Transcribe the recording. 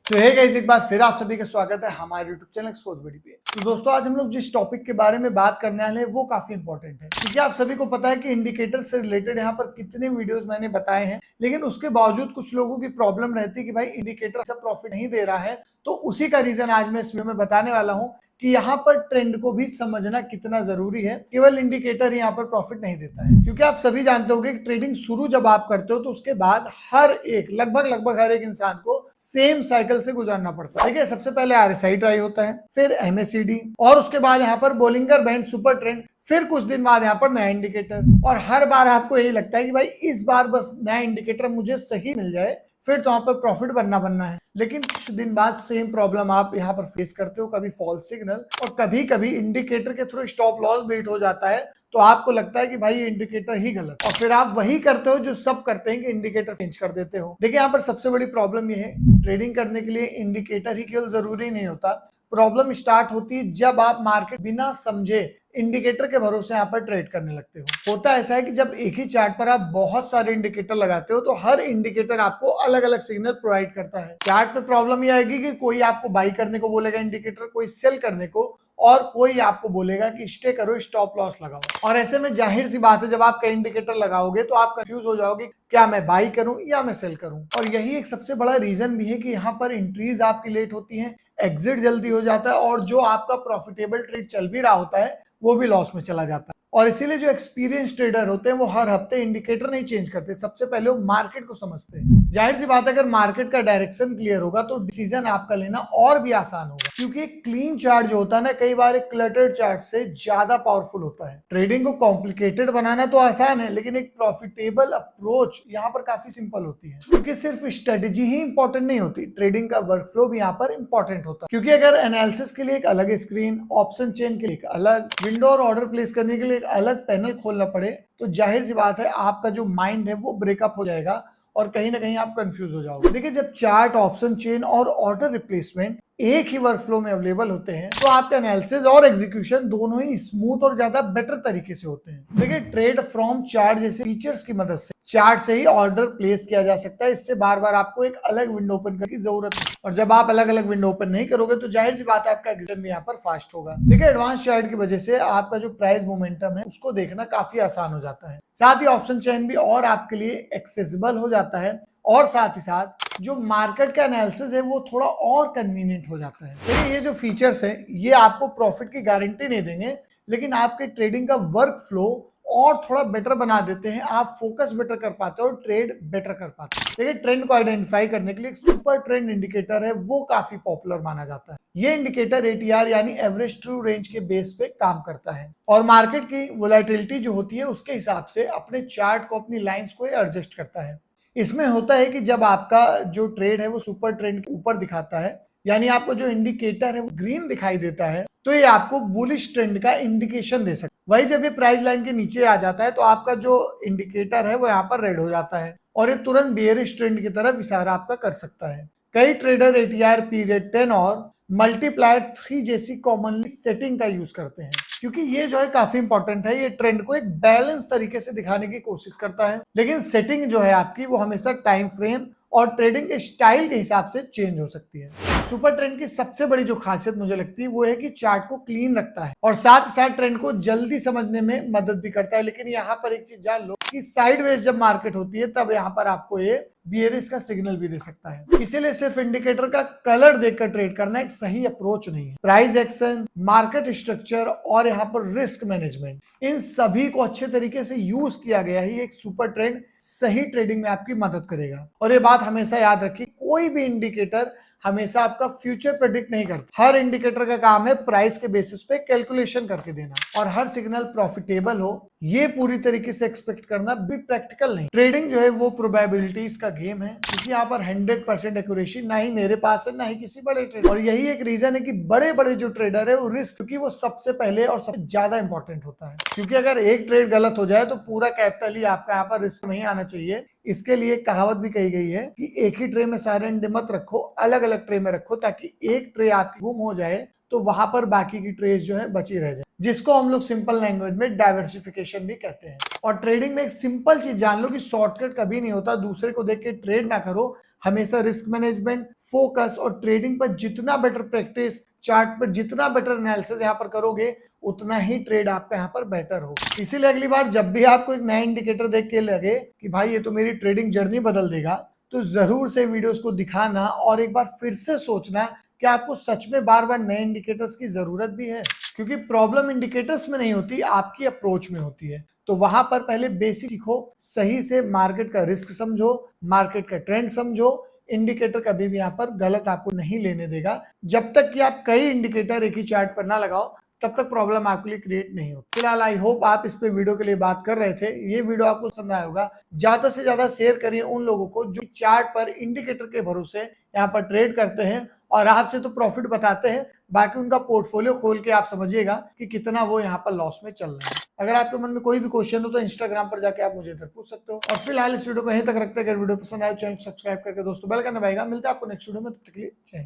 तो hey guys, एक बार फिर आप सभी का स्वागत है हमारे YouTube चैनल एक्सपोज बडी पे। तो दोस्तों, आज हम लोग जिस टॉपिक के बारे में बात करने वाले हैं वो काफी इंपॉर्टेंट है, क्योंकि आप सभी को पता है कि इंडिकेटर से रिलेटेड यहाँ पर कितने वीडियोस मैंने बताए हैं, लेकिन उसके बावजूद कुछ लोगों की प्रॉब्लम रहती है कि भाई इंडिकेटर सब प्रॉफिट नहीं दे रहा है। तो उसी का रीजन आज मैं इस वीडियो में बताने वाला हूँ कि यहाँ पर ट्रेंड को भी समझना कितना जरूरी है। केवल इंडिकेटर ही यहाँ पर प्रॉफिट नहीं देता है, क्योंकि आप सभी जानते होंगे कि ट्रेडिंग शुरू जब आप करते हो तो उसके बाद लगभग हर एक इंसान को सेम साइकिल से गुजरना पड़ता है। देखिए, सबसे पहले RSI ट्राई होता है, फिर MACD, और उसके बाद यहाँ पर बोलिंगर बैंड, सुपर ट्रेंड, फिर कुछ दिन बाद यहाँ पर नया इंडिकेटर। और हर बार आपको यही लगता है कि भाई इस बार बस नया इंडिकेटर मुझे सही मिल जाए, फिर तो यहाँ पर प्रॉफिट बनना है। लेकिन कुछ दिन बाद सेम प्रॉब्लम आप यहाँ पर फेस करते हो, कभी फॉल्स सिग्नल और कभी कभी इंडिकेटर के थ्रू स्टॉप लॉस बीट हो जाता है, तो आपको लगता है कि भाई ये इंडिकेटर ही गलत, और फिर आप वही करते हो जो सब करते हैं कि इंडिकेटर चेंज कर देते हो। देखिए, यहाँ पर सबसे बड़ी प्रॉब्लम ये है, ट्रेडिंग करने के लिए इंडिकेटर ही केवल जरूरी नहीं होता। प्रॉब्लम स्टार्ट होती है जब आप मार्केट बिना समझे इंडिकेटर के भरोसे यहाँ पर ट्रेड करने लगते हो। होता ऐसा है कि जब एक ही चार्ट पर आप बहुत सारे इंडिकेटर लगाते हो तो हर इंडिकेटर आपको अलग अलग सिग्नल प्रोवाइड करता है। चार्ट में प्रॉब्लम ये आएगी कि कोई आपको बाई करने को बोलेगा इंडिकेटर, कोई सेल करने को, और कोई आपको बोलेगा कि स्टे करो, स्टॉप लॉस लगाओ। और ऐसे में जाहिर सी बात है, जब आप कई इंडिकेटर लगाओगे तो आप कंफ्यूज हो जाओगे, क्या मैं बाई करूं या मैं सेल करूं। और यही एक सबसे बड़ा रीजन भी है कि यहाँ पर एंट्रीज आपकी लेट होती हैं, एग्जिट जल्दी हो जाता है, और जो आपका प्रॉफिटेबल ट्रेड चल भी रहा होता है वो भी लॉस में चला जाता है। और इसीलिए जो एक्सपीरियंस ट्रेडर होते हैं वो हर हफ्ते इंडिकेटर नहीं चेंज करते, सबसे पहले वो मार्केट को समझते हैं। जाहिर सी बात है, अगर मार्केट का डायरेक्शन क्लियर होगा तो डिसीजन आपका लेना और भी आसान होगा, क्योंकि एक क्लीन चार्ट जो होता है ना, कई बार एक क्लटर्ड चार्ट से ज्यादा पावरफुल होता है। ट्रेडिंग को कॉम्प्लिकेटेड बनाना तो आसान है, लेकिन एक प्रॉफिटेबल अप्रोच यहाँ पर काफी सिंपल होती है, क्योंकि सिर्फ स्ट्रेटेजी ही इंपॉर्टेंट नहीं होती, ट्रेडिंग का वर्कफ्लो भी यहाँ पर इंपॉर्टेंट होता है। क्योंकि अगर एनालिसिस के लिए एक अलग स्क्रीन, ऑप्शन चेन के लिए एक अलग विंडो और ऑर्डर प्लेस करने के लिए एक अलग पैनल खोलना पड़े, तो जाहिर सी बात है आपका जो माइंड है वो ब्रेकअप हो जाएगा और कहीं ना कहीं आप कंफ्यूज हो जाओगे। देखिए, जब चार्ट, ऑप्शन चेन और ऑर्डर रिप्लेसमेंट एक ही वर्कफ्लो में अवेलेबल होते हैं तो आपका एनालिसिस और एग्जीक्यूशन दोनों ही स्मूथ और ज्यादा बेटर तरीके से होते हैं। देखिए, ट्रेड फ्रॉम चार्ट जैसे फीचर्स की मदद से चार्ट से ही ऑर्डर प्लेस किया जा सकता है। इससे बार बार आपको एक अलग विंडो ओपन करने की जरूरत नहीं, और जब आप अलग अलग विंडो ओपन नहीं करोगे तो जाहिर सी बात है आपका एग्जीक्यूशन भी यहाँ पर फास्ट होगा। देखिए, एडवांस चार्ट की वजह से आपका जो प्राइस मोमेंटम है उसको देखना काफी आसान हो जाता है। साथ ही ऑप्शन चेन भी और आपके लिए एक्सेसिबल हो जाता है, और साथ ही साथ जो मार्केट का एनालिसिस है वो थोड़ा और कन्वीनियंट हो जाता है। तो ये जो फीचर्स है ये आपको प्रॉफिट की गारंटी नहीं देंगे, लेकिन आपके ट्रेडिंग का वर्क फ्लो और थोड़ा बेटर बना देते हैं। आप फोकस बेटर कर पाते हो और ट्रेड बेटर कर पाते हो। देखिए, ट्रेंड को आइडेंटिफाई करने के लिए एक सुपर ट्रेंड इंडिकेटर है, वो काफी पॉपुलर माना जाता है। ये इंडिकेटर ATR यानी एवरेज ट्रू रेंज के बेस पे काम करता है, और मार्केट की वोलेटिलिटी जो होती है उसके हिसाब से अपने चार्ट को, अपनी लाइंस को एडजस्ट करता है। इसमें होता है कि जब आपका जो ट्रेड है वो सुपर ट्रेंड के ऊपर दिखाता है, यानी आपको जो इंडिकेटर है वो ग्रीन दिखाई देता है, तो ये आपको बुलिश ट्रेंड का इंडिकेशन दे सकता है। वही जब ये प्राइस लाइन के नीचे आ जाता है तो आपका जो इंडिकेटर है वो यहाँ पर रेड हो जाता है, और ये तुरंत बेयरिश ट्रेंड की तरफ इशारा आपका कर सकता है। कई ट्रेडर ATR पीरियड 10 और मल्टीप्लायर 3 जैसी कॉमनली सेटिंग का यूज करते हैं, क्योंकि ये जो है काफी इंपॉर्टेंट है। ये ट्रेंड को एक बैलेंस तरीके से दिखाने की कोशिश करता है, लेकिन सेटिंग जो है आपकी वो हमेशा टाइम फ्रेम और ट्रेडिंग के स्टाइल के हिसाब से चेंज हो सकती है। सुपर ट्रेंड की सबसे बड़ी जो खासियत मुझे लगती है वो है कि चार्ट को क्लीन रखता है और साथ ही साथ ट्रेंड को जल्दी समझने में मदद भी करता है। लेकिन यहाँ पर एक चीज जान लो कि साइडवेज जब मार्केट होती है तब यहाँ पर आपको ये बियरिश का सिग्नल भी दे सकता है। इसीलिए सिर्फ इंडिकेटर का कलर देखकर ट्रेड करना एक सही अप्रोच नहीं है। प्राइस एक्शन, मार्केट स्ट्रक्चर और यहाँ पर रिस्क मैनेजमेंट, इन सभी को अच्छे तरीके से यूज किया गया ही एक सुपर ट्रेंड सही ट्रेडिंग में आपकी मदद करेगा। और ये बात हमेशा याद रखिए, कोई भी इंडिकेटर हमेशा आपका फ्यूचर प्रेडिक्ट नहीं करता। हर इंडिकेटर का काम है प्राइस के बेसिस पे कैलकुलेशन करके देना, और हर सिग्नल प्रॉफिटेबल हो ये पूरी तरीके से एक्सपेक्ट करना भी प्रैक्टिकल नहीं। ट्रेडिंग जो है वो प्रोबेबिलिटीज का गेम है, क्योंकि यहाँ पर 100% एक्यूरेसी ना ही मेरे पास है ना ही किसी बड़े ट्रेडर। और यही एक रीजन है कि बड़े बड़े जो ट्रेडर है वो रिस्क, क्योंकि वो सबसे पहले और सबसे ज्यादा इंपॉर्टेंट होता है। क्योंकि अगर एक ट्रेड गलत हो जाए तो पूरा कैपिटल ही आपका यहाँ पर रिस्क नहीं आना चाहिए। इसके लिए कहावत भी कही गई है कि एक ही ट्रे में सारे अंडे मत रखो, अलग अलग ट्रे में रखो, ताकि एक ट्रे आपकी गुम हो जाए तो वहां पर बाकी की ट्रेस जो है बची रह जाए। जिसको हम लोग सिंपल लैंग्वेज में डाइवर्सिफिकेशन भी कहते हैं। और ट्रेडिंग में एक सिंपल चीज जान लो कि शॉर्टकट कभी नहीं होता, दूसरे को देख के ट्रेड ना करो, हमेशा रिस्क मैनेजमेंट, फोकस और ट्रेडिंग पर जितना बेटर प्रैक्टिस, चार्ट पर जितना बेटर एनालिसिस यहाँ पर करोगे उतना ही ट्रेड आपका यहाँ पर बेटर हो। इसीलिए अगली बार जब भी आपको एक नया इंडिकेटर देख के लगे कि भाई ये तो मेरी ट्रेडिंग जर्नी बदल देगा, तो जरूर से वीडियोस को दिखाना और एक बार फिर से सोचना कि आपको सच में बार बार नए इंडिकेटर्स की जरूरत भी है, क्योंकि प्रॉब्लम इंडिकेटर्स में नहीं होती, आपकी अप्रोच में होती है। तो वहां पर पहले बेसिक सीखो, सही से मार्केट का रिस्क समझो, मार्केट का ट्रेंड समझो। इंडिकेटर कभी भी यहाँ पर गलत आपको नहीं लेने देगा। जब तक कि आप कई इंडिकेटर एक ही चार्ट पर ना लगाओ तब तक प्रॉब्लम आपके लिए क्रिएट नहीं होती। फिलहाल आई होप आप इस पे वीडियो के लिए बात कर रहे थे, ये वीडियो आपको पसंद आया होगा। ज्यादा से ज्यादा शेयर करिए उन लोगों को जो चार्ट पर इंडिकेटर के भरोसे यहाँ पर ट्रेड करते हैं और आपसे तो प्रॉफिट बताते हैं, बाकी उनका पोर्टफोलियो खोल के आप समझिएगा कि कितना वो यहाँ पर लॉस में चल रहे हैं। अगर आपके मन में कोई भी क्वेश्चन हो तो इंस्टाग्राम पर जाके आप मुझे इधर पूछ सकते हो। और फिलहाल इस वीडियो को यहीं तक रखते हैं। अगर वीडियो पसंद आए चैनल सब्सक्राइब करके दोस्तों बेल का दबाइएगा। मिलता है आपको नेक्स्ट वीडियो में, तब तक के लिए जय हिंद।